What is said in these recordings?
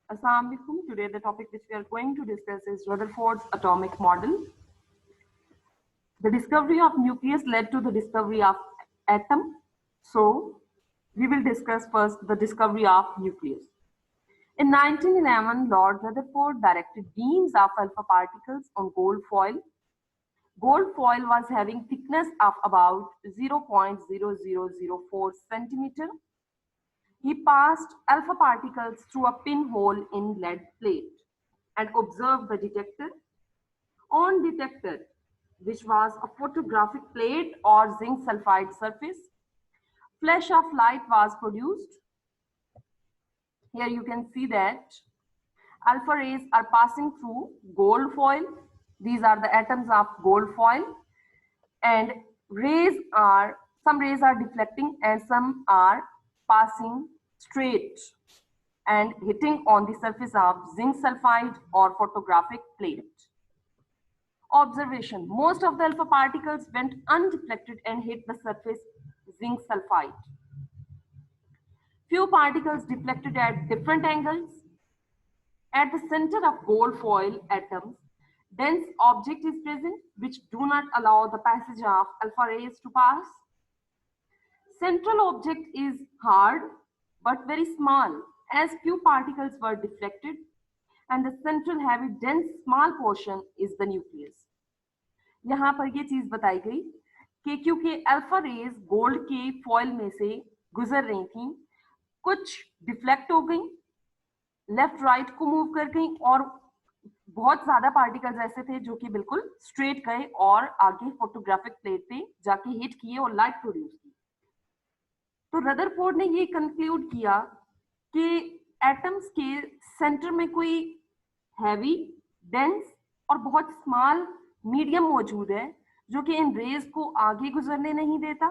Assalamu alaikum. Today the topic which we are going to discuss is Rutherford's atomic model. The discovery of nucleus led to the discovery of atom. So we will discuss first the discovery of nucleus. In 1911, Lord Rutherford directed beams of alpha particles on gold foil. Gold foil was having thickness of about 0.0004 centimeter. He passed alpha particles through a pinhole in lead plate and observed the detector. On detector, which was a photographic plate or zinc sulfide surface, flash of light was produced. Here you can see that alpha rays are passing through gold foil. These are the atoms of gold foil, and some rays are deflecting and some are passing straight and hitting on the surface of zinc sulfide or photographic plate. Observation: most of the alpha particles went undeflected and hit the surface zinc sulfide. Few particles deflected at different angles. At the center of gold foil atoms, dense object is present which do not allow the passage of alpha rays to pass. Central object is hard but very small, as few particles were deflected, and the central heavy dense small portion is the nucleus. यहाँ पर ये चीज बताई गई कि क्योंकि alpha raise gold के foil में से गुजर रही थी, कुछ डिफ्लेक्ट हो गई, लेफ्ट राइट को मूव कर गई, और बहुत ज्यादा पार्टिकल्स ऐसे थे जो कि बिल्कुल स्ट्रेट गए और आगे फोटोग्राफिक प्लेट पे जाके हिट किए और लाइट प्रोड्यूस की. तो रदरफोर्ड ने ये कंक्लूड किया कि एटम्स के सेंटर में कोई हैवी, डेंस और बहुत स्मॉल मीडियम मौजूद है जो कि इन रेज को आगे गुजरने नहीं देता,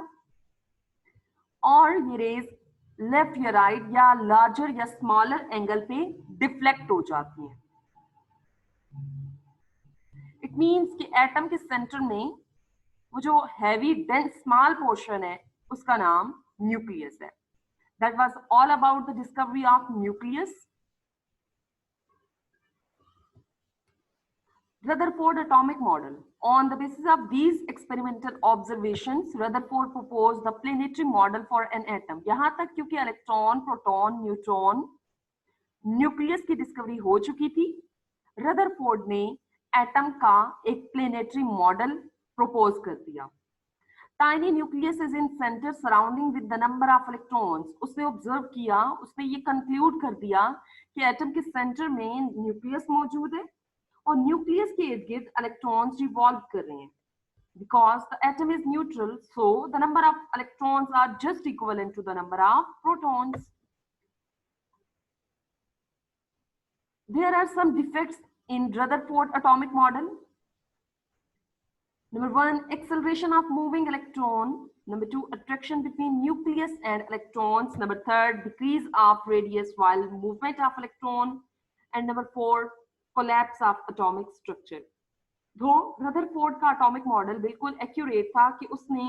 और ये रेज लेफ्ट या राइट या लार्जर या स्मॉलर एंगल पे डिफ्लेक्ट हो जाती हैं. इट मींस कि एटम के सेंटर में वो जो हैवी डेंस स्मॉल पोर्शन है उसका नाम न्यूक्लियस है. That was all about the discovery of nucleus. Rutherford atomic model. On the basis of these experimental observations, Rutherford proposed the planetary model for an atom. यहाँ तक क्योंकि electron, proton, neutron, nucleus की discovery हो चुकी थी, Rutherford ने atom का एक प्लेनेटरी मॉडल प्रपोज कर दिया. Tiny nucleus is in center surrounding with the number of electrons. उसने ऑब्जर्व किया, उसने ये कंक्लूड कर दिया कि एटम के सेंटर में न्यूक्लियस मौजूद है और न्यूक्लियस के इर्द गिर्द इलेक्ट्रॉन्स रिवॉल्व कर रहे हैं. Because the atom is neutral, so the number of electrons are just equivalent to the number of protons. There are some defects in Rutherford atomic model. Number 1, acceleration of moving electron. Number 2, attraction between nucleus and electrons. Number 3, decrease of radius while movement of electron. And number 4, collapse of atomic structure. तो Rutherford का atomic model बिल्कुल accurate था कि उसने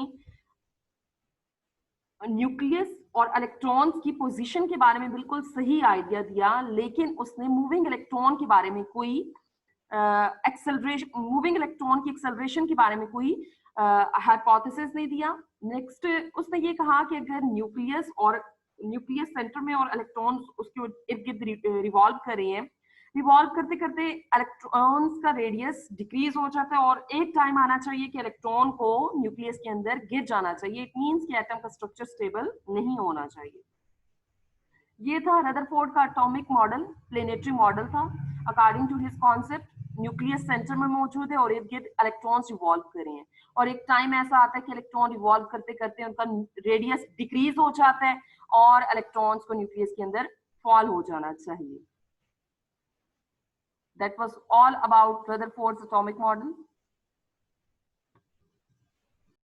nucleus और electrons की position के बारे में बिल्कुल सही आइडिया दिया, लेकिन उसने मूविंग इलेक्ट्रॉन के बारे में कोई मूविंग इलेक्ट्रॉन की एक्सेलरेशन के बारे में कोई हाइपोथेसिस नहीं दिया. नेक्स्ट उसने ये कहा कि अगर न्यूक्लियस सेंटर में और इलेक्ट्रॉन्स उसके इर्द गिर्द रिवॉल्व कर रहे हैं, रिवॉल्व करते करते इलेक्ट्रॉन्स का रेडियस डिक्रीज हो जाता है और एक टाइम आना चाहिए कि इलेक्ट्रॉन को न्यूक्लियस के अंदर गिर जाना चाहिए. इट मींस कि एटम का स्ट्रक्चर स्टेबल नहीं होना चाहिए. ये था रदरफोर्ड का एटॉमिक मॉडल, प्लेनेटरी मॉडल था. According to his concept nucleus centre में मौजूद है और इर्द गिर्द इलेक्ट्रॉन्स रिवॉल्व कर रहे हैं, और एक टाइम ऐसा आता है कि इलेक्ट्रॉन रिवॉल्व करते करते उनका रेडियस डिक्रीज हो जाता है और इलेक्ट्रॉन्स को न्यूक्लियस के अंदर फॉल हो जाना चाहिए. That was all about Rutherford's atomic model.